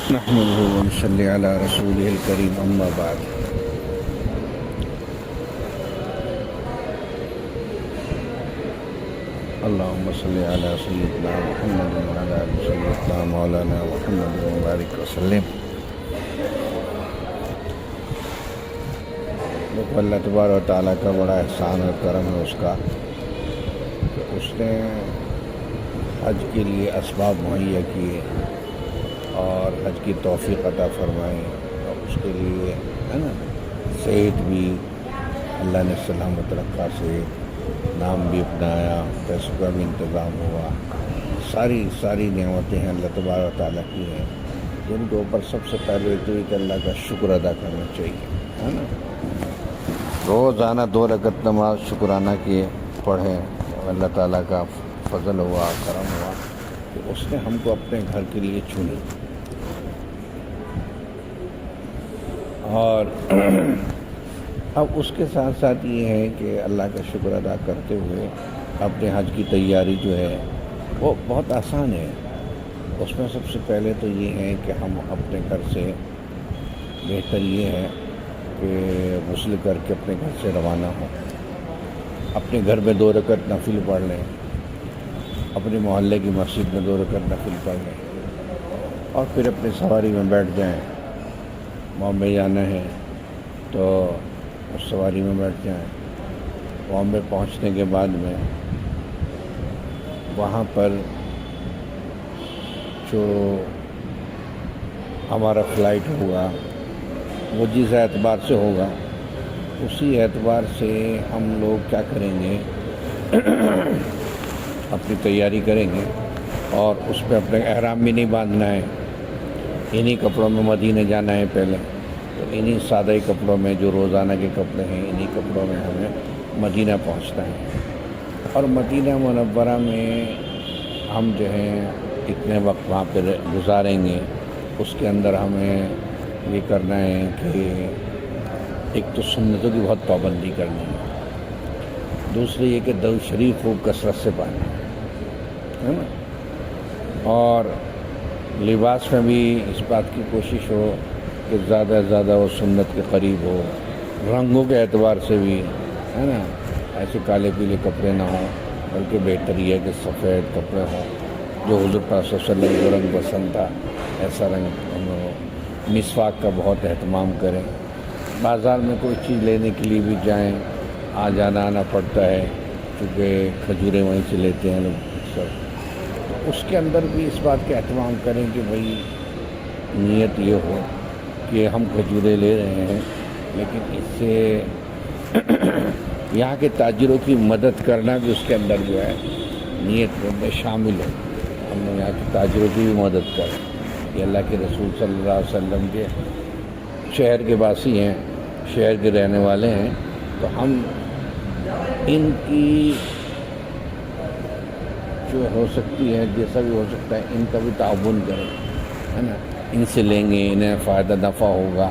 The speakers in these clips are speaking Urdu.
نحمده ونصلي على رسوله الكريم اما بعد اللهم صل على سيدنا محمد وعلى آل سيدنا مولانا محمد وبارك وسلم۔ دیکھو اللہ تبارک و تعالیٰ کا بڑا احسان اور کرم ہے اس کا کہ اس نے حج کے لیے اسباب مہیا کیے اور حج کی توفیق عطا فرمائی، اور اس کے لیے ہے نا صحت بھی اللہ نے سلامت رکھا، سے نام بھی اپنایا، پیسوں کا بھی انتظام ہوا، ساری نعمتیں ہیں اللہ تبارک و تعالیٰ کی ہیں، جن کے اوپر سب سے پہلے تو کہ اللہ کا شکر ادا کرنا چاہیے، ہے نا۔ روزانہ 2 رکعت نماز شکرانہ کیے پڑھیں، اللہ تعالیٰ کا فضل ہوا، کرم ہوا کہ اس نے ہم کو اپنے گھر کے لیے چنی، اور اب اس کے ساتھ ساتھ یہ ہے کہ اللہ کا شکر ادا کرتے ہوئے اپنے حج کی تیاری جو ہے وہ بہت آسان ہے۔ اس میں سب سے پہلے تو یہ ہے کہ ہم اپنے گھر سے بہتر یہ ہے کہ غسل کر کے اپنے گھر سے روانہ ہوں، اپنے گھر میں 2 رکعت نفل پڑھ لیں، اپنے محلے کی مسجد میں 2 رکعت نفل پڑھ لیں، اور پھر اپنی سواری میں بیٹھ جائیں۔ بامبے جانا ہے تو اس سواری میں بیٹھ جائیں۔ بامبے پہنچنے کے بعد میں وہاں پر جو ہمارا فلائٹ ہوگا وہ جس اعتبار سے ہوگا اسی اعتبار سے ہم لوگ کیا کریں گے، اپنی تیاری کریں گے، اور اس پہ اپنے احرام بھی نہیں باندھنا ہے، انہی کپڑوں میں مدینے جانا ہے پہلے، تو انہی سادہ کپڑوں میں جو روزانہ کے کپڑے ہیں انہی کپڑوں میں ہمیں مدینہ پہنچنا ہے، اور مدینہ منورہ میں ہم جو ہیں اتنے وقت وہاں پہ گزاریں گے، اس کے اندر ہمیں یہ کرنا ہے کہ ایک تو سنتوں کی بہت پابندی کرنی ہے، دوسری یہ کہ درود شریف خوب کثرت سے پڑھنا ہے نا، اور لباس میں بھی اس بات کی کوشش ہو کہ زیادہ سے زیادہ وہ سنت کے قریب ہو، رنگوں کے اعتبار سے بھی ہے نا، ایسے کالے پیلے کپڑے نہ ہوں، بلکہ بہتر یہ ہے کہ سفید کپڑے ہوں، جو حضور پاک صلی اللہ علیہ وسلم کو رنگ پسند تھا ایسا رنگ ہم ہو۔ مسواک کا بہت اہتمام کریں، بازار میں کوئی چیز لینے کے لیے بھی جائیں، جانا آنا پڑتا ہے کیونکہ کھجوریں وہیں سے لیتے ہیں لوگ اکثر، تو اس کے اندر بھی اس بات کا اہتمام کریں کہ بھئی نیت یہ ہو کہ ہم کھجوریں لے رہے ہیں لیکن اس سے یہاں کے تاجروں کی مدد کرنا بھی اس کے اندر جو ہے نیت میں شامل ہو، ہم نے یہاں کے تاجروں کی بھی مدد کریں، یہ اللہ کے رسول صلی اللہ علیہ وسلم کے شہر کے باسی ہیں، شہر کے رہنے والے ہیں، تو ہم ان کی جو ہو سکتی ہے جیسا بھی ہو سکتا ہے ان کا بھی تعاون کریں، ہے نا، ان سے لیں گے انہیں فائدہ نفع ہوگا،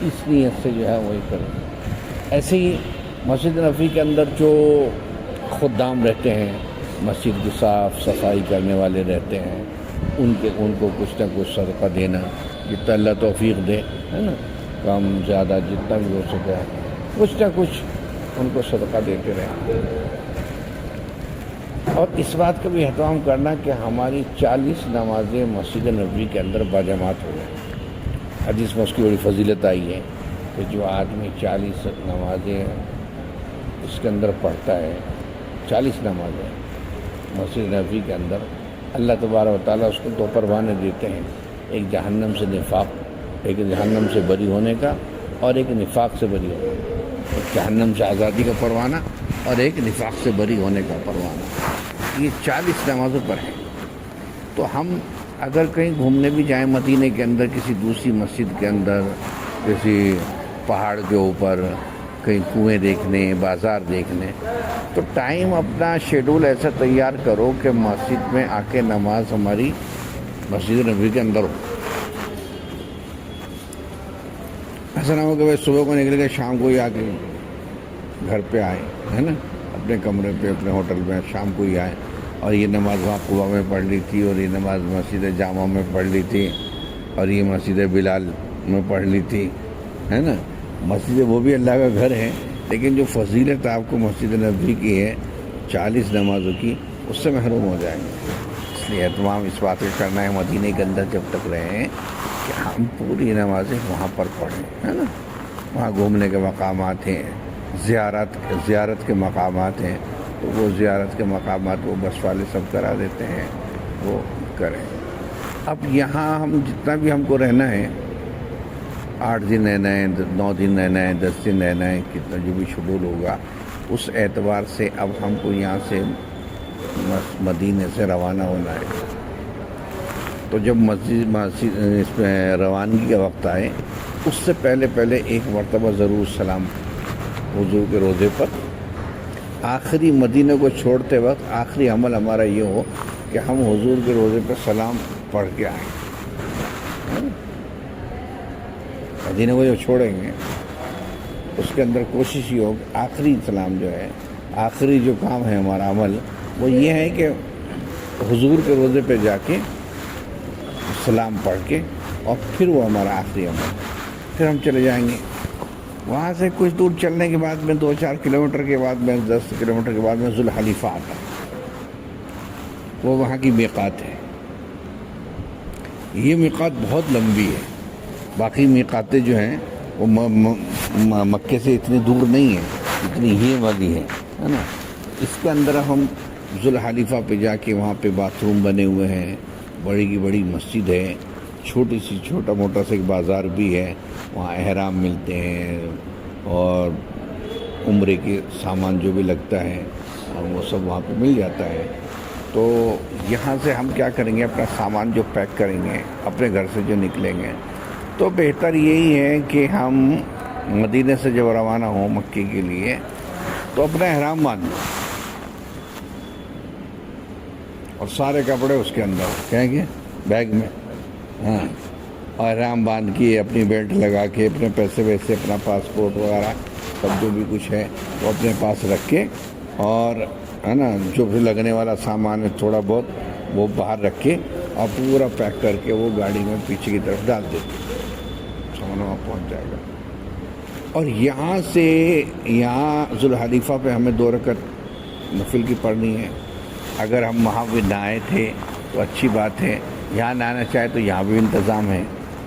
اس نیت سے جو ہے وہی کریں۔ ایسے ہی مسجد نبوی کے اندر جو خدام رہتے ہیں، مسجد کی صاف صفائی کرنے والے رہتے ہیں، ان کو کچھ نہ کچھ صدقہ دینا، جتنا اللہ توفیق دے، ہے نا، کم زیادہ جتنا بھی ہو سکے کچھ نہ کچھ ان کو صدقہ دیتے رہیں، اور اس بات کا بھی اہتمام کرنا کہ ہماری 40 نمازیں مسجد نبوی کے اندر باجماعت ہو جائیں۔ حدیث میں اس کی بڑی فضیلت آئی ہے کہ جو آدمی 40 نمازیں اس کے اندر پڑھتا ہے، 40 نمازیں مسجد نبوی کے اندر، اللہ تبارک و تعالیٰ اس کو 2 پروانے دیتے ہیں، ایک جہنم سے ایک جہنم سے بری ہونے کا اور ایک نفاق سے بری ہونے کا، ایک جہنم سے آزادی کا پروانہ اور ایک نفاق سے بری ہونے کا پروانہ، یہ 40 نمازوں پر ہے۔ تو ہم اگر کہیں گھومنے بھی جائیں مدینے کے اندر، کسی دوسری مسجد کے اندر، کسی پہاڑ کے اوپر، کہیں کنویں دیکھنے، بازار دیکھنے، تو ٹائم اپنا شیڈول ایسا تیار کرو کہ مسجد میں آ کے نماز ہماری مسجد نبوی کے اندر ہو، ایسا نہ ہو کہ صبح کو نکل کے شام کو ہی آ کے گھر پہ آئے، ہے نا، اپنے کمرے پہ اپنے ہوٹل میں شام کو ہی آئے، اور یہ نماز وہاں قباء میں پڑھ لی تھی اور یہ نماز مسجد جامع میں پڑھ لی تھی، اور یہ مسجد بلال میں پڑھ لی تھی، ہے نا. مسجد وہ بھی اللہ کا گھر ہے، لیکن جو فضیلت آپ کو مسجد نبوی کی ہے 40 نمازوں کی، اس سے محروم ہو جائیں گے. اس لیے اہتمام اس بات کا کرنا ہے مدینے کے اندر جب تک رہے ہیں کہ ہم پوری نمازیں وہاں پر پڑھیں، ہے نا. وہاں گھومنے کے مقامات ہیں، زیارت کے مقامات ہیں، تو وہ زیارت کے مقامات وہ بس والے سب کرا دیتے ہیں، وہ کریں. اب یہاں ہم جتنا بھی ہم کو رہنا ہے، 8 دن رہنا ہے، 9 دن رہنا ہے، 10 دن رہنا ہے، کتنا جو بھی شڈول ہوگا، اس اعتبار سے اب ہم کو یہاں سے مدینے سے روانہ ہونا ہے. تو جب مسجد اس میں روانگی کا وقت آئے، اس سے پہلے ایک مرتبہ ضرور سلام حضور کے روضے پر. آخری مدینہ کو چھوڑتے وقت آخری عمل ہمارا یہ ہو کہ ہم حضور کے روضے پر سلام پڑھ کے آئیں. مدینہ کو جو چھوڑیں گے اس کے اندر کوشش یہ ہو کہ آخری سلام جو ہے، آخری جو کام ہے ہمارا عمل، وہ یہ ہے کہ حضور کے روضے پہ جا کے سلام پڑھ کے، اور پھر وہ ہمارا آخری عمل. پھر ہم چلے جائیں گے. وہاں سے کچھ دور چلنے کے بعد میں 2-4 کلومیٹر کے بعد میں 10 کلومیٹر کے بعد میں ذوالحلیفہ آتا ہے. وہ وہاں کی میقات ہے. یہ میقات بہت لمبی ہے. باقی میقاتیں جو ہیں وہ مکے سے اتنی دور نہیں ہیں جتنی یہ والی ہے نا. اس کے اندر ہم ذوالحلیفہ پہ جا کے، وہاں پہ باتھ روم بنے ہوئے ہیں، بڑی کی بڑی مسجد ہے، چھوٹا موٹا سے ایک بازار بھی ہے، وہاں احرام ملتے ہیں اور عمرے کے سامان جو بھی لگتا ہے وہ سب وہاں پہ مل جاتا ہے. تو یہاں سے ہم کیا کریں گے، اپنا سامان جو پیک کریں گے اپنے گھر سے جو نکلیں گے، تو بہتر یہی ہے کہ ہم مدینے سے جب روانہ ہوں مکے کے لیے تو اپنا احرام باندھ لیں اور سارے کپڑے اس کے اندر کہیں گے بیگ میں، ہاں، اور احرام باندھ کے اپنی بیلٹ لگا کے اپنے پیسے ویسے، اپنا پاسپورٹ وغیرہ سب جو بھی کچھ ہے وہ اپنے پاس رکھ کے، اور ہے نا جو بھی لگنے والا سامان ہے تھوڑا بہت وہ باہر رکھ کے، اور پورا پیک کر کے وہ گاڑی میں پیچھے کی طرف ڈال دیتے، سامان وہاں پہنچ جائے گا. اور یہاں سے ذوالحلیفہ پہ ہمیں 2 رکعت نفل کی پڑھنی ہے. اگر ہم وہاں بھی نہائے تھے تو اچھی بات ہے، یہاں نہانا چاہے تو یہاں بھی انتظام ہے.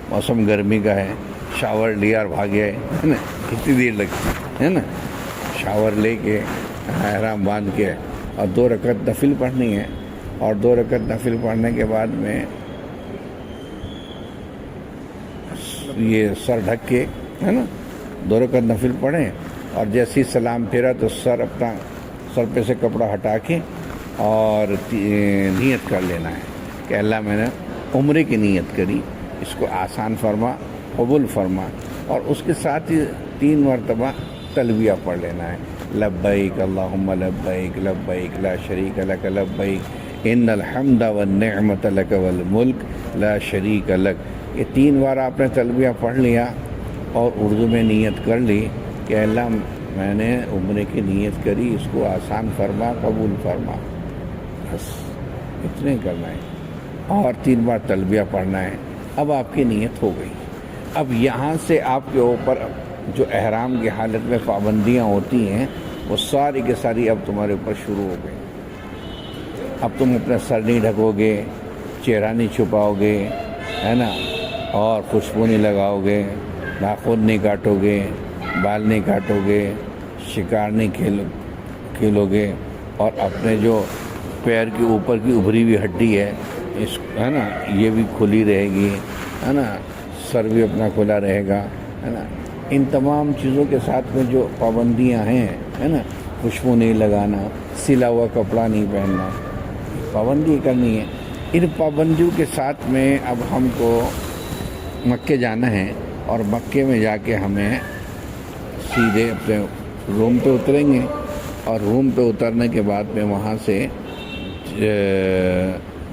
موسم گرمی کا ہے، شاور لیا اور بھاگے، ہے نا، کتنی دیر لگتی ہے نا. شاور لے کے احرام باندھ کے اور 2 رکعت نفل پڑھنی ہے. اور 2 رکعت نفل پڑھنے کے بعد میں یہ سر ڈھک کے، ہے نا، 2 رکعت نفل پڑھیں، اور جیسے ہی سلام پھیرا تو سر پہ سے کپڑا ہٹا کے اور نیت کر لینا ہے کہ اللہ میں نے عمرے کی نیت کری، اس کو آسان فرما، قبول فرما. اور اس کے ساتھ ہی 3 مرتبہ تلبیہ پڑھ لینا ہے، لبیک اللہم لبیک لبیک لا شریک لک لبیک ان الحمد والنعمت لک والملک لا شریک لک. یہ 3 بار آپ نے تلبیہ پڑھ لیا اور اردو میں نیت کر لی کہ اللہ میں نے عمرے کی نیت کری، اس کو آسان فرما، قبول فرما. بس اتنے کرنا ہے، اور 3 بار تلبیہ پڑھنا ہے. اب آپ کی نیت ہو گئی. اب یہاں سے آپ کے اوپر جو احرام کی حالت میں پابندیاں ہوتی ہیں وہ ساری کے ساری اب تمہارے اوپر شروع ہو گئی. اب تم اپنا سر نہیں ڈھکو گے، چہرہ نہیں چھپاؤ گے، ہے نا، اور خوشبو نہیں لگاؤ گے، ناخن نہیں کاٹو گے، بال نہیں کاٹو گے، شکار نہیں کھیلو گے، اور اپنے جو پیر کے اوپر کی ابھری ہوئی ہڈی ہے اس، ہے نا، یہ بھی کھلی رہے گی، ہے نا، سر بھی اپنا کھلا رہے گا، ہے نا. ان تمام چیزوں کے ساتھ میں جو پابندیاں ہیں، ہے نا، خوشبو نہیں لگانا، سلا ہوا کپڑا نہیں پہننا، پابندی کرنی ہے. ان پابندیوں کے ساتھ میں اب ہم کو مکے جانا ہے، اور مکے میں جا کے ہمیں سیدھے اپنے روم پہ اتریں گے. اور روم پہ اترنے کے بعد میں وہاں سے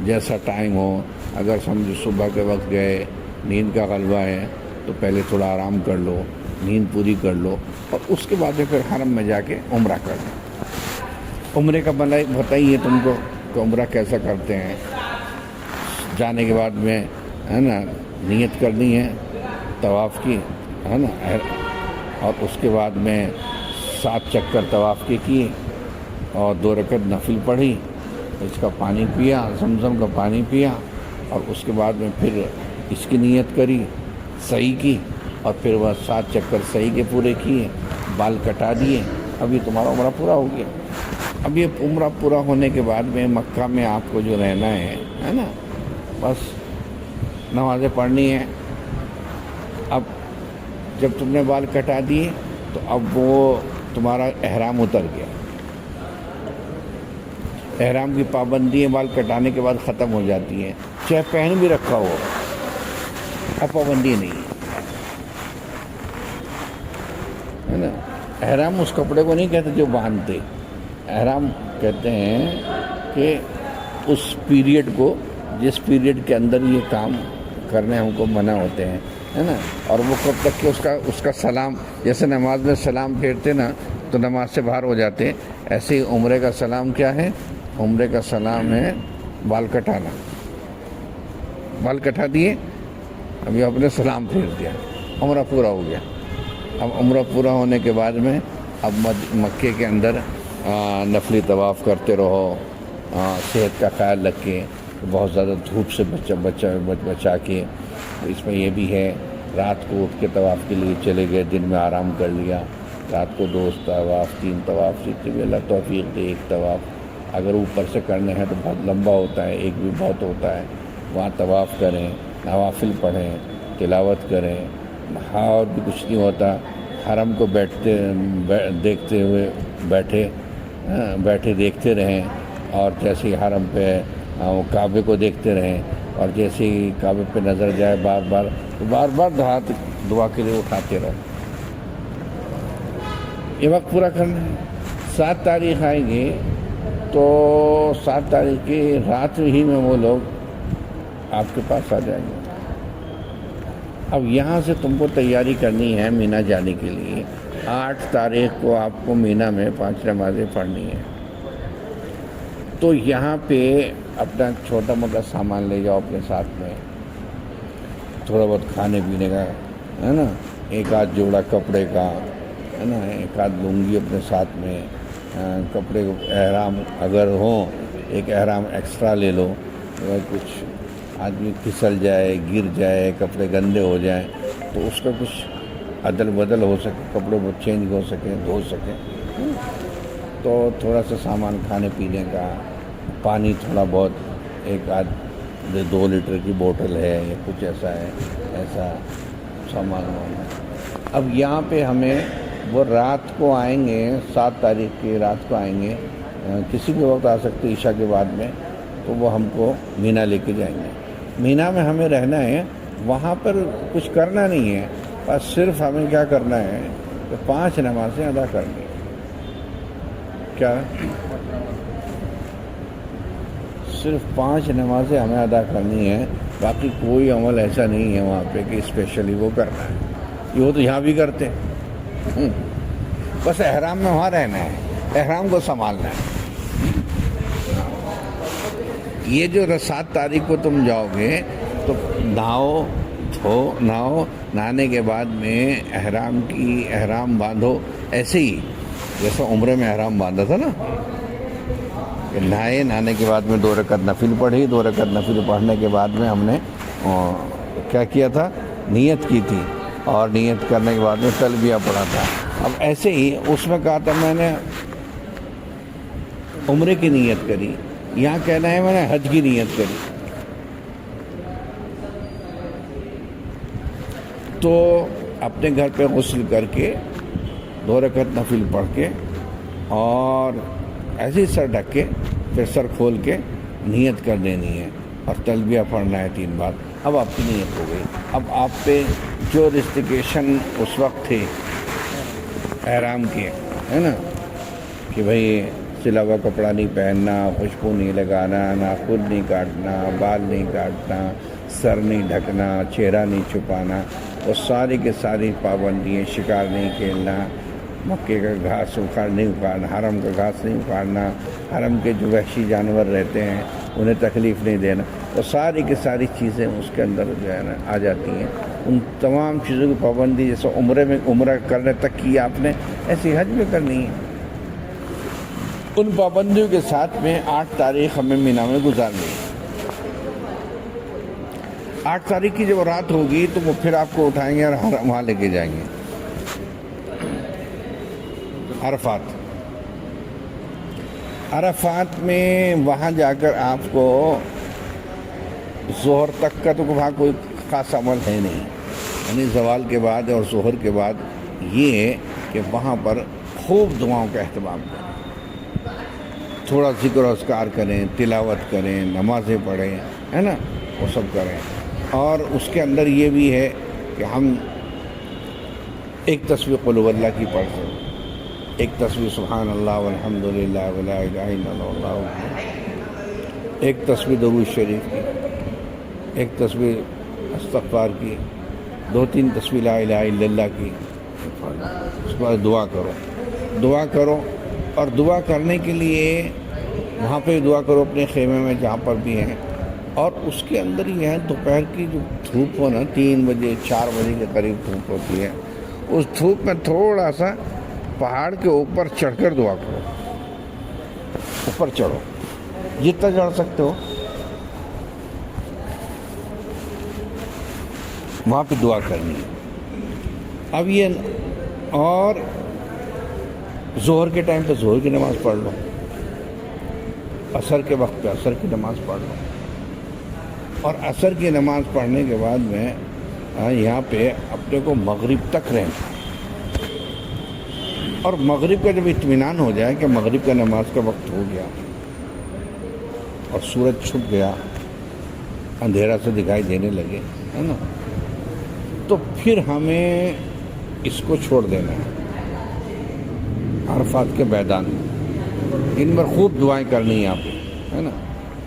جیسا ٹائم ہو، اگر سمجھو صبح کے وقت گئے، نیند کا غلبہ ہے تو پہلے تھوڑا آرام کر لو، نیند پوری کر لو، اور اس کے بعد پھر حرم میں جا کے عمرہ کر لو. عمرے کا بتائیے تم کو کہ عمرہ کیسا کرتے ہیں. جانے کے بعد میں، ہے نا، نیت کرنی ہے طواف کی، ہے نا، اور اس کے بعد میں 7 چکر طواف کے کیے اور 2 رکعت نفل پڑھی، اس کا پانی پیا، زمزم کا پانی پیا، اور اس کے بعد میں پھر اس کی نیت کری سعی کی، اور پھر وہ 7 چکر سعی کے پورے کیے، بال کٹا دیے۔ اب یہ تمہارا عمرہ پورا ہو گیا۔ اب یہ عمرہ پورا ہونے کے بعد میں مکہ میں آپ کو جو رہنا ہے نا، بس نمازیں پڑھنی ہیں۔ اب جب تم نے بال کٹا دیے تو اب وہ تمہارا احرام اتر گیا، احرام کی پابندیاں بال کٹانے کے بعد ختم ہو جاتی ہیں، چاہے پہن بھی رکھا ہو، اب پابندی نہیں ہے نا۔ احرام اس کپڑے کو نہیں کہتے جو باندھتے، احرام کہتے ہیں کہ اس پیریڈ کو، جس پیریڈ کے اندر یہ کام کرنے ہم کو منع ہوتے ہیں، ہے نا، اور وہ کب تک کہ اس کا سلام، جیسے نماز میں سلام پھیرتے نا تو نماز سے باہر ہو جاتے، ایسے ہی عمرے کا سلام کیا ہے؟ عمرے کا سلام ہے بال کٹانا۔ بال کٹا دیے، ابھی آپ نے سلام پھیر دیا، عمرہ پورا ہو گیا۔ اب عمرہ پورا ہونے کے بعد میں اب مکے کے اندر نفلی طواف کرتے رہو، صحت کا خیال رکھ کے، بہت زیادہ دھوپ سے بچا کے۔ اس میں یہ بھی ہے، رات کو اٹھ کے طواف کے لیے چلے گئے، دن میں آرام کر لیا، رات کو 2 طواف 3 طواف، جتنے بھی اللہ توفیق دے، 1 طواف اگر اوپر سے کرنے ہیں تو بہت لمبا ہوتا ہے، ایک بھی بہت ہوتا ہے، وہاں طواف کریں، نوافل پڑھیں، تلاوت کریں۔ اور بھی کچھ نہیں ہوتا، حرم کو دیکھتے ہوئے بیٹھے دیکھتے رہیں، اور جیسے ہی حرم پہ کعبے کو دیکھتے رہیں، اور جیسے ہی کعبے پہ نظر جائے بار بار ہاتھ دعا کے لیے اٹھاتے رہو۔ یہ وقت پورا کرنا ہے۔ 7 تاریخ آئیں گے تو 7 تاریخ کی رات ہی میں وہ لوگ آپ کے پاس آ جائیں گے۔ اب یہاں سے تم کو تیاری کرنی ہے مینا جانے کے لیے۔ 8 تاریخ کو آپ کو مینا میں 5 نمازیں پڑھنی ہیں، تو یہاں پہ اپنا چھوٹا موٹا سامان لے جاؤ اپنے ساتھ میں، تھوڑا بہت کھانے پینے کا، ہے نا، 1 آدھ جوڑا کپڑے کا، ہے نا، 1 آدھ لنگی اپنے ساتھ میں، کپڑے احرام اگر ہوں 1 احرام ایکسٹرا لے لو، اگر کچھ آدمی پھسل جائے، گر جائے، کپڑے گندے ہو جائیں تو اس کا کچھ عدل بدل ہو سکے، کپڑے وہ چینج ہو سکیں، دھو سکیں، تو تھوڑا سا سامان کھانے پینے کا، پانی تھوڑا بہت، 1 آدھ 2 لیٹر کی بوتل ہے یا کچھ ایسا سامان ہونا۔ اب یہاں پہ ہمیں وہ رات کو آئیں گے، 7 تاریخ کی رات کو آئیں گے، کسی بھی وقت آ سکتے عشاء کے بعد میں، تو وہ ہم کو مینا لے کے جائیں گے۔ مینا میں ہمیں رہنا ہے، وہاں پر کچھ کرنا نہیں ہے، بس صرف ہمیں کیا کرنا ہے کہ 5 نمازیں ادا کرنی ہیں۔ کیا؟ صرف 5 نمازیں ہمیں ادا کرنی ہے، باقی کوئی عمل ایسا نہیں ہے وہاں پہ کہ اسپیشلی وہ کرنا ہے۔ یہ تو یہاں بھی کرتے ہیں، بس احرام میں وہاں رہنا ہے، احرام کو سنبھالنا ہے۔ یہ جو 7 تاریخ کو تم جاؤ گے تو نہانے کے بعد میں احرام باندھو، ایسے ہی جیسا عمرے میں احرام باندھا تھا نا، کہ نہانے کے بعد میں 2 رکعت نفل پڑھی، 2 رکعت نفل پڑھنے کے بعد میں ہم نے کیا کیا تھا؟ نیت کی تھی، اور نیت کرنے کے بعد میں تلبیہ پڑھا تھا۔ اب ایسے ہی اس میں کہا تھا میں نے عمرے کی نیت کری، یہاں کہنا ہے میں نے حج کی نیت کری، تو اپنے گھر پہ غسل کر کے 2 رکعت نفل پڑھ کے اور ایسے ہی سر ڈھک کے پھر سر کھول کے نیت کر دینی ہے، اور تلبیہ پڑھنا ہے 3 بار۔ اب آپ کی نیت ہو گئی۔ اب آپ پہ جو ریسٹرکیشن اس وقت تھے احرام کے، ہے نا، کہ بھئی سلا ہوا کپڑا نہیں پہننا، خوشبو نہیں لگانا، ناخن نہیں کاٹنا، بال نہیں کاٹنا، سر نہیں ڈھکنا، چہرہ نہیں چھپانا، وہ ساری کے ساری پابندیاں، شکار نہیں کھیلنا، مکے کا گھاس نہیں اکھاڑنا، حرم کا گھاس نہیں اکھاڑنا، حرم کے جو وحشی جانور رہتے ہیں انہیں تکلیف نہیں دینا، تو ساری کی ساری چیزیں اس کے اندر جو ہے نا آ جاتی ہیں۔ ان تمام چیزوں کی پابندی جیسے عمرے میں عمرہ کرنے تک کی آپ نے، ایسی حج میں کرنی ہے۔ ان پابندیوں کے ساتھ میں 8 تاریخ ہمیں مینا میں گزارنی ہے۔ 8 تاریخ کی جب رات ہوگی تو وہ پھر آپ کو اٹھائیں گے اور وہاں لے کے جائیں گے عرفات۔ عرفات میں وہاں جا کر آپ کو ظہر تک کا تو وہاں کوئی خاص عمل ہے نہیں، یعنی زوال کے بعد اور ظہر کے بعد یہ ہے کہ وہاں پر خوب دعاؤں کا اہتمام کریں، تھوڑا ذکر و اذکار کریں، تلاوت کریں، نمازیں پڑھیں، ہے نا، وہ سب کریں۔ اور اس کے اندر یہ بھی ہے کہ ہم ایک تسبیح قل هو اللہ کی پڑھ سکیں، ایک تسبیح سبحان اللہ والحمد للہ ولا الہ الا اللہ واللہ اکبر، ایک تسبیح درود شریف کی، ایک تسبیح استغفار کی، 2-3 تسبیح لا الہ الا اللہ کی۔ اس کے بعد دعا کرو، اور دعا کرنے کے لیے وہاں پہ دعا کرو اپنے خیمے میں جہاں پر بھی ہیں۔ اور اس کے اندر یہ ہے دوپہر کی جو دھوپ ہو نا، 3 بجے 4 بجے کے قریب دھوپ ہوتی ہے، اس دھوپ میں تھوڑا سا پہاڑ کے اوپر چڑھ کر دعا کرو، اوپر چڑھو جتنا چڑھ سکتے ہو، وہاں پہ دعا کرنی ہے۔ اب یہ اور ظہر کے ٹائم پہ ظہر کی نماز پڑھ لو، عصر کے وقت پہ عصر کی نماز پڑھ لو، اور عصر کی نماز پڑھنے کے بعد میں یہاں پہ اپنے کو مغرب تک رہنا، اور مغرب کا جب اطمینان ہو جائے کہ مغرب کا نماز کا وقت ہو گیا اور سورج چھپ گیا، اندھیرا سے دکھائی دینے لگے، ہے نا، تو پھر ہمیں اس کو چھوڑ دینا ہے، عرفات کے میدان میں ان پر خوب دعائیں کرنی ہیں آپ، ہے نا،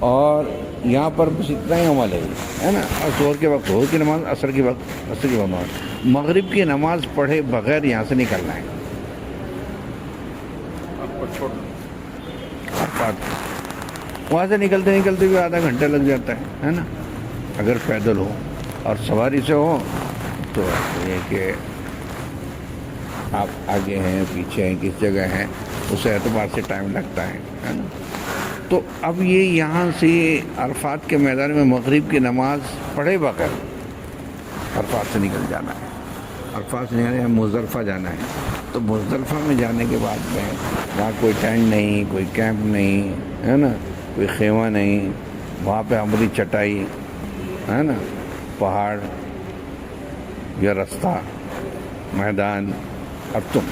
اور یہاں پر بس اتنا ہی عمل ہے نا، ظہر کے وقت ظہر کی نماز، عصر کے وقت عصر کی نماز، مغرب کی نماز پڑھے بغیر یہاں سے نکلنا ہے، وہاں سے نکلتے بھی آدھا گھنٹہ لگ جاتا ہے نا، اگر پیدل ہو، اور سواری سے ہو تو یہ کہ آپ آگے ہیں پیچھے ہیں کس جگہ ہیں اس اعتبار سے ٹائم لگتا ہے نا۔ تو اب یہ یہاں سے عرفات کے میدان میں مغرب کی نماز پڑھے بغیر عرفات سے نکل جانا ہے، عرفات سے نکلنا ہے، مزدلفہ جانا ہے۔ تو مزدلفہ میں جانے کے بعد میں وہاں کوئی ٹینٹ نہیں، کوئی کیمپ نہیں، ہے نا، کوئی خیمہ نہیں، وہاں پہ ہماری چٹائی، ہے نا، پہاڑ یا رستہ، میدان، اور تم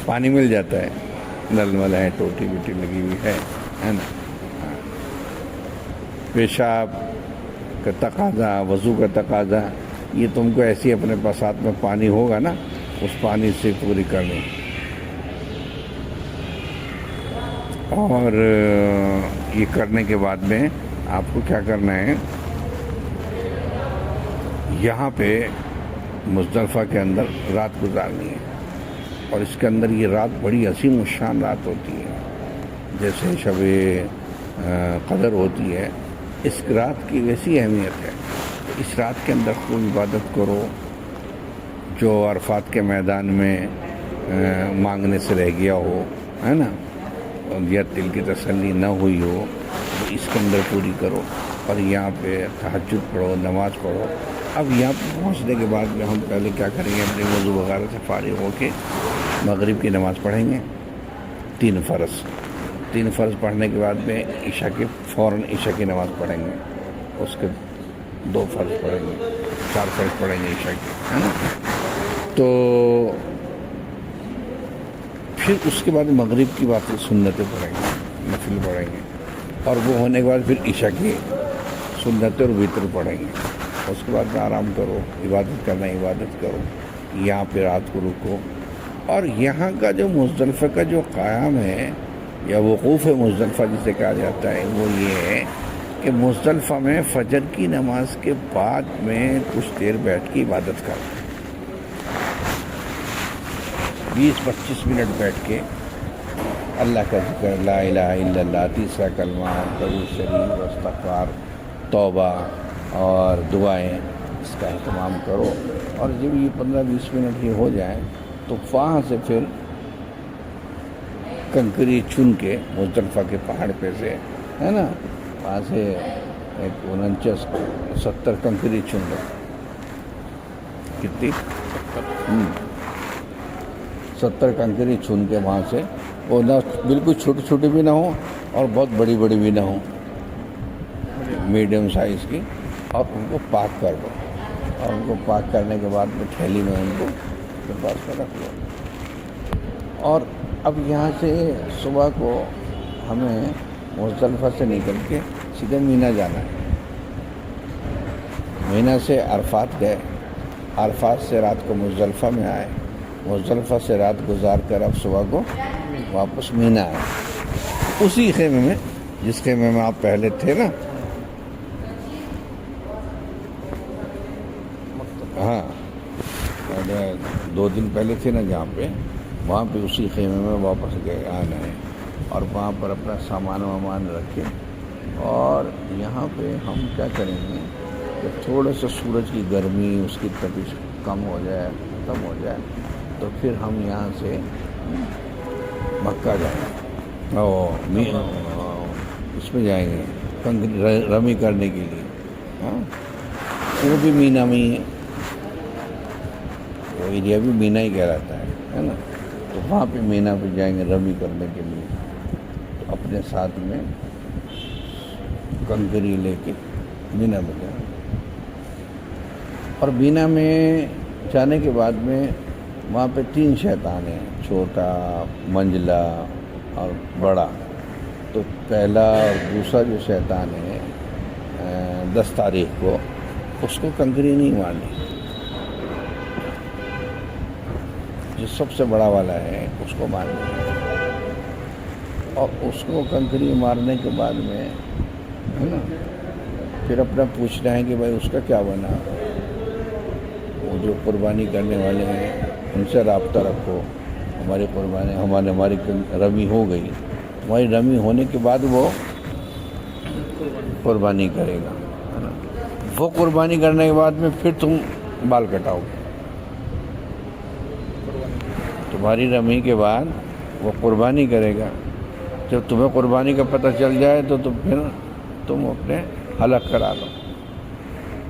پانی مل جاتا ہے، نل ول ہے، ٹوٹی ووٹی لگی ہوئی ہے نا، پیشاب کا تقاضا، وضو کا تقاضا، یہ تم کو ایسی اپنے پاس ہاتھ میں پانی ہوگا نا، اس پانی سے پوری کرنی۔ اور یہ کرنے کے بعد میں آپ کو کیا کرنا ہے، یہاں پہ مزدلفہ کے اندر رات گزارنی ہے، اور اس کے اندر یہ رات بڑی عظیم الشان رات ہوتی ہے، جیسے شب قدر ہوتی ہے، اس رات کی ویسی اہمیت ہے۔ اس رات کے اندر خوب عبادت کرو، جو عرفات کے میدان میں مانگنے سے رہ گیا ہو، ہے نا، یا دل کی تسلی نہ ہوئی ہو، تو اس کے اندر پوری کرو، اور یہاں پہ تہجد پڑھو، نماز پڑھو۔ اب یہاں پہ پہنچنے کے بعد میں ہم پہلے کیا کریں گے، اپنے وضو وغیرہ سے فارغ ہو کے مغرب کی نماز پڑھیں گے، 3 فرض پڑھنے کے بعد میں عشاء کے فوراً عشاء کی نماز پڑھیں گے، اس کے 2 فرض پڑھیں گے، 4 فرض پڑھیں گے عشاء کے، ہے نا۔ تو پھر اس کے بعد مغرب کی باقی سنتیں پڑھیں گے، نفل پڑھیں گے، اور وہ ہونے کے بعد پھر عشاء کی سنتیں اور وتر پڑھیں گے۔ اس کے بعد میں آرام کرو، عبادت کرنا عبادت کرو، یہاں پہ رات کو رکو۔ اور یہاں کا جو مزدلفہ کا جو قیام ہے یا وقوف مزدلفہ جسے کہا جاتا ہے، وہ یہ ہے کہ مزدلفہ میں فجر کی نماز کے بعد میں کچھ دیر بیٹھ کے عبادت کرو، 20-25 منٹ بیٹھ کے اللہ کا ذکر، لا الہ الا اللہ، تیسرا کلمہ، درود شریف، استغفار، توبہ اور دعائیں، اس کا اہتمام کرو. اور جب یہ 15-20 منٹ یہ ہو جائیں تو وہاں سے پھر کنکری چن کے مزدلفہ کے پہاڑ پہ سے، ہے نا، وہاں سے ایک 70 کنکری چن لو. کتنی؟ 70 کنکری چن کے وہاں سے، وہ نہ بالکل چھوٹی چھوٹی بھی نہ ہوں اور بہت بڑی بڑی بھی نہ ہوں، میڈیم سائز کی، اور ان کو پاک کر دو. اور ان کو پاک کرنے کے بعد میں تھیلی میں ان کو اپنے پاس میں رکھ لو. اور اب یہاں سے صبح کو ہمیں مزدلفہ سے نکل کے سیدھے مینا جانا ہے. مینا سے عرفات گئے، عرفات سے رات کو مزدلفہ میں آئے، مزدلفہ سے رات گزار کر اب صبح کو واپس مینا آئے، اسی خیمے میں جس خیمے میں آپ پہلے تھے نا. ہاں 2 دن پہلے تھے نا جہاں پہ، وہاں پہ اسی خیمے میں واپس گئے آنا ہے. اور وہاں پر اپنا سامان وامان رکھے. اور یہاں پہ ہم کیا کریں گے کہ تھوڑا سا سورج کی گرمی، اس کی تپش کم ہو جائے، ختم ہو جائے، تو پھر ہم یہاں سے مکہ جائیں گے، اس میں جائیں گے رمی کرنے کے لیے. ہاں وہ بھی مینا میں ہی ہے، وہ ایریا بھی مینا ہی کہلاتا ہے نا. تو وہاں پہ مینا پہ جائیں گے رمی کرنے کے لیے. تو اپنے ساتھ میں کنکری لے کے مینا میں جائیں. اور مینا میں جانے کے بعد میں وہاں پہ 3 شیطان ہیں، چھوٹا، منجلا اور بڑا. تو پہلا اور دوسرا جو شیطان ہے 10 تاریخ کو، اس کو کنکری نہیں مارنی. جو سب سے بڑا والا ہے اس کو مارنا. اور اس کو کنکری مارنے کے بعد میں، ہے نا، پھر اپنا پوچھنا ہے کہ بھائی اس کا کیا بنا. وہ جو قربانی کرنے والے ہیں ان سے رابطہ رکھو. ہماری قربانی، ہماری رمی ہو گئی، ہماری رمی ہونے کے بعد وہ قربانی کرے گا، ہے نا. وہ قربانی کرنے کے بعد میں پھر تم بال کٹاؤ گے. تمہاری رمی کے بعد وہ قربانی کرے گا. جب تمہیں قربانی کا پتہ چل جائے تو پھر تم اپنے حلق کرا لو.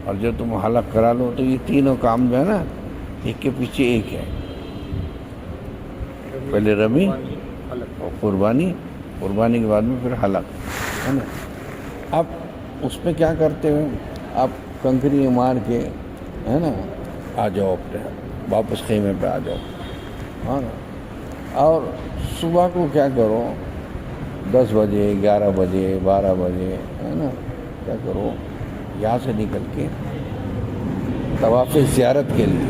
اور جب تم حلق کرا لو تو یہ تینوں کام جو ہے نا، ایک کے پیچھے ایک ہے. پہلے رمی اور قربانی کے بعد میں پھر حلق، ہے نا. اب اس میں کیا کرتے ہو، آپ کنکری مار کے، ہے نا، آ جاؤ اپنے واپس خیمے پہ آ جاؤ. ہاں نا. اور صبح کو کیا کرو، 10 بجے، 11 بجے، 12 بجے، ہے نا، کیا کرو، یہاں سے نکل کے طواف زیارت کے لیے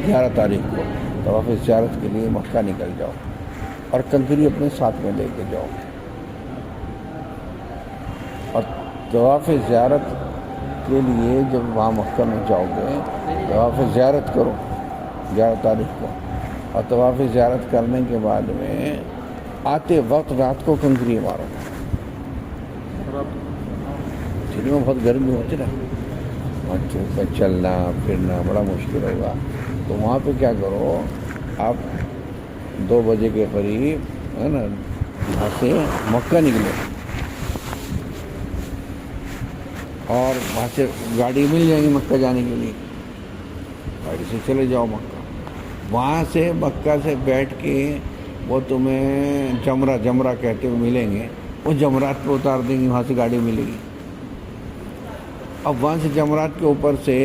11 تاریخ کو طواف زیارت کے لیے مکہ نکل جاؤ. اور کنکری اپنے ساتھ میں لے کے جاؤ. اور طواف زیارت کے لیے جب وہاں مکہ میں جاؤ گے، طواف زیارت کرو 11 تاریخ کو. اور طواف زیارت کرنے کے بعد میں آتے وقت رات کو کنکری مارو. دن میں بہت گرمی ہوتی نا، بچوں کا چلنا پھرنا بڑا مشکل ہوگا. تو وہاں پہ کیا کرو، آپ 2 بجے کے قریب، ہے نا، وہاں سے مکہ نکلو. اور وہاں سے گاڑی مل جائے گی مکہ جانے کے لیے، گاڑی سے چلے جاؤ مکہ. وہاں سے مکہ سے بیٹھ کے وہ تمہیں جمرہ کہتے ہوئے ملیں گے، وہ جمرات پہ اتار دیں گے، وہاں سے گاڑی ملے گی. اب وہاں سے جمرات کے اوپر سے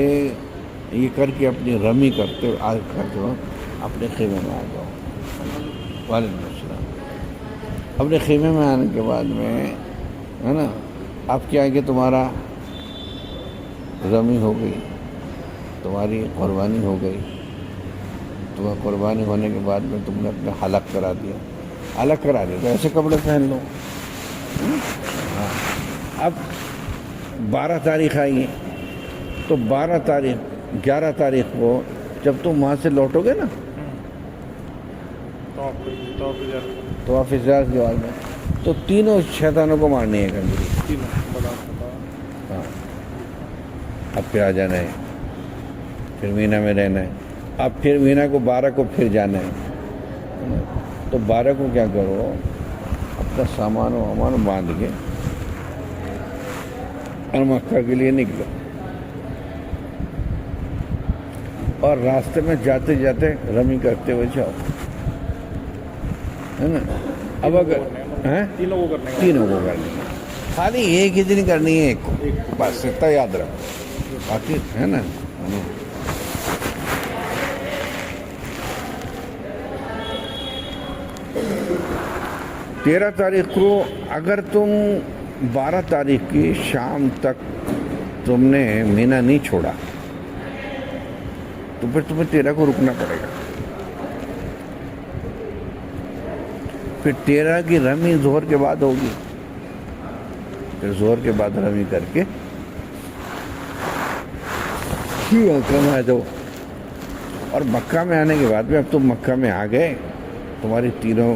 یہ کر کے اپنی رمی کرتے وقت اپنے خیمے میں آ جاؤ. وعلیکم السلام. اپنے خیمے میں آنے کے بعد میں، ہے نا، اب کیا ہے کہ تمہارا رمی ہو گئی، تمہاری قربانی ہو گئی. تمہیں قربانی ہونے کے بعد میں تم نے اپنے حلق کرا دیا. تو ایسے کپڑے پہن لو. ہاں. اب 12 تاریخ آئی ہے تو 11 تاریخ کو جب تم وہاں سے لوٹو گے نا، طواف زیارت کے بعد میں تو تینوں شیطانوں کو مارنی ہے کنجری. ہاں اب پھر آ جانا ہے, پھر مینا میں رہنا ہے. اب پھر مینا کو 12 کو پھر جانا ہے. تو 12 کو کیا کرو, اپنا سامان و وامان باندھ کے اور مکہ کے لیے نکلو, اور راستے میں جاتے جاتے رمی کرتے ہوئے جاؤ, ہے نا. اب اگر تینوں کو کرنی ہے, خالی ایک ہی دن کرنی ہے, ایک کو بس اتنا یاد رکھو, باقی ہے نا. 13 تاریخ کو اگر تم 12 تاریخ کی شام تک تم نے مینا نہیں چھوڑا تو پھر تمہیں 13 کو رکنا پڑے گا. پھر 13 کی رمی ظہر کے بعد ہوگی, پھر ظہر کے بعد رمی کر کے مکہ میں آ جاؤ. اور مکہ میں آنے کے بعد بھی اب تم مکہ میں آ گئے, تمہاری تینوں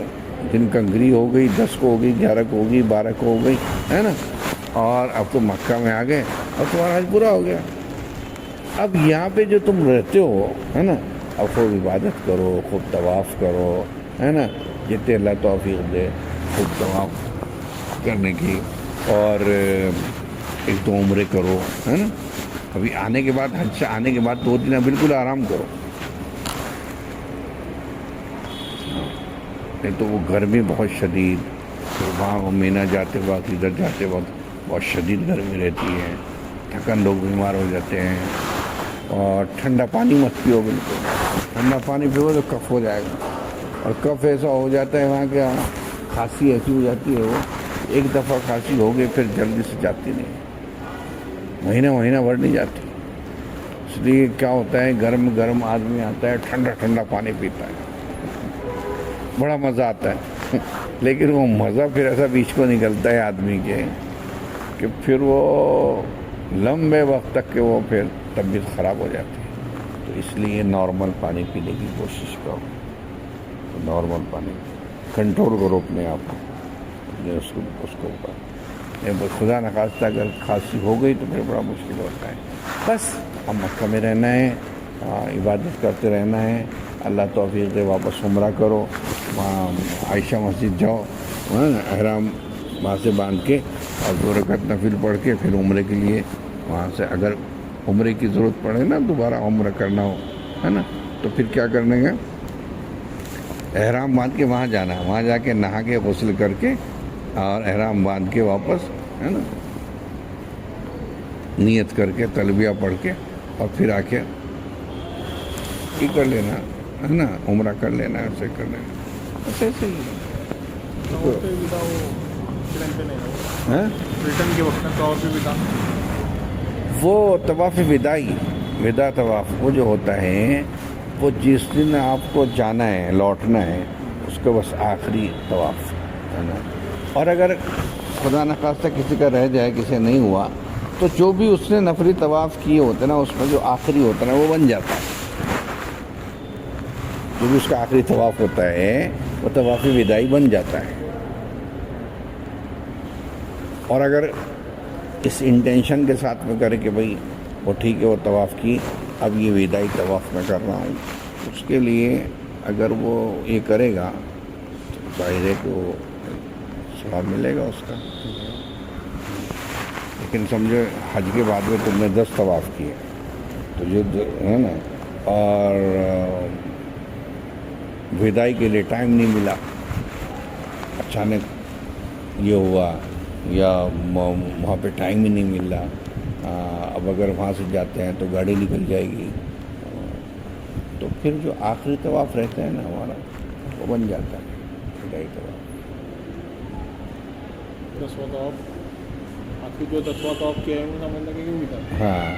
دن کنگری ہو گئی, 10 کو ہو گئی, 11 کو ہو گئی, 12 کو ہو گئی, ہے نا. اور اب تم مکہ میں آ گئے اور تمہارا حج پورا ہو گیا. اب یہاں پہ جو تم رہتے ہو, ہے نا, اب خوب عبادت کرو, خوب طواف کرو, ہے نا, جتنے اللہ توفیق دے خوب طواف کرنے کی, اور ایک دو عمرے کرو, ہے نا. ابھی آنے کے بعد, حج سے آنے کے بعد 2 دن بالکل آرام کرو, نہیں تو وہ گرمی بہت شدید, پھر وہاں مینا جاتے وقت, ادھر جاتے وقت بہت شدید گرمی رہتی ہے, تھکن, لوگ بیمار ہو جاتے ہیں. اور ٹھنڈا پانی مت پیو, بالکل ٹھنڈا پانی پیو تو کف ہو جائے گا, اور کف ایسا ہو جاتا ہے وہاں کیا, کھانسی ایسی ہو جاتی ہے, وہ ایک دفعہ کھانسی ہو گئی پھر جلدی سے جاتی نہیں, مہینہ بھر نہیں جاتی. اس لیے کیا ہوتا ہے, گرم آدمی آتا ہے, ٹھنڈا پانی پیتا ہے, بڑا مزہ آتا ہے. لیکن وہ مزہ پھر ایسا بیچ کو نکلتا ہے آدمی کے کہ پھر وہ لمبے وقت تک کہ وہ پھر طبیعت خراب ہو جاتی ہے. تو اس لیے نارمل پانی پینے کی کوشش کرو, نارمل پانی کنٹرول کرو اپنے آپ کو, اس کو اوپر. خدا نخواستہ اگر کھانسی ہو گئی تو پھر بڑا مشکل ہوتا ہے. بس ہم مکہ میں رہنا ہے, عبادت کرتے رہنا ہے. اللہ توفیق دے واپس عمرہ کرو, وہاں عائشہ مسجد جاؤ, احرام وہاں سے باندھ کے اور 2 رکعت نفل پڑھ کے پھر عمرے کے لیے وہاں سے, اگر عمرے کی ضرورت پڑے نا, دوبارہ عمرہ کرنا ہو, ہے نا, تو پھر کیا کرنے گا, احرام باندھ کے وہاں جانا ہے, وہاں جا کے نہا کے غسل کر کے اور احرام باندھ کے واپس, ہے نا, نیت کر کے تلبیہ پڑھ کے اور پھر آ کے یہ کر لینا, ہے نا, عمرہ کر لینا, ایسے کر لینا. بس ایسے ہی وہ طواف ودا طواف وہ جو ہوتا ہے, وہ جس دن آپ کو جانا ہے, لوٹنا ہے, اس کو بس آخری طواف, ہے نا. اور اگر خدا نخواستہ کسی کا رہ جائے, کسی نہیں ہوا, تو جو بھی اس نے نفلی طواف کیے ہوتے نا, اس میں جو آخری ہوتا ہے نا وہ بن جاتا ہے. جو بھی اس کا آخری طواف ہوتا ہے وہ طواف وداعی بن جاتا ہے. اور اگر اس انٹینشن کے ساتھ میں کرے کہ بھئی وہ ٹھیک ہے, وہ طواف کی, اب یہ وداعی طواف میں کر رہا ہوں, اس کے لیے اگر وہ یہ کرے گا تو ظاہر ہے کہ وہ ثواب ملے گا اس کا. لیکن سمجھو حج کے بعد میں تم نے 10 طواف کیے, تو جو ہے نا, اور وداعی کے لیے ٹائم نہیں ملا, اچانک یہ ہوا, یا وہاں پہ ٹائم ہی نہیں مل رہا, اب اگر وہاں سے جاتے ہیں تو گاڑی نکل جائے گی, تو پھر جو آخری طواف رہتا ہے نا ہمارا, وہ بن جاتا ہے وداعی طواف. 10واں طواف, آپ جو 10واں طواف کیا ہے وہ سمجھ لگے کہ ہوئی, ہاں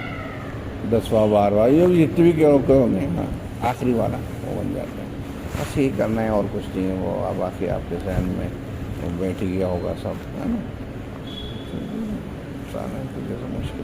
10واں 12واں یہ جتنے بھی کرو گے نا, آخری والا وہ بن جاتا ہے. بس یہی کرنا ہے اور کچھ نہیں ہے. وہ اب آخر آپ کے ذہن میں بیٹھ گیا ہوگا سب, ہے نا. جیسے مشکل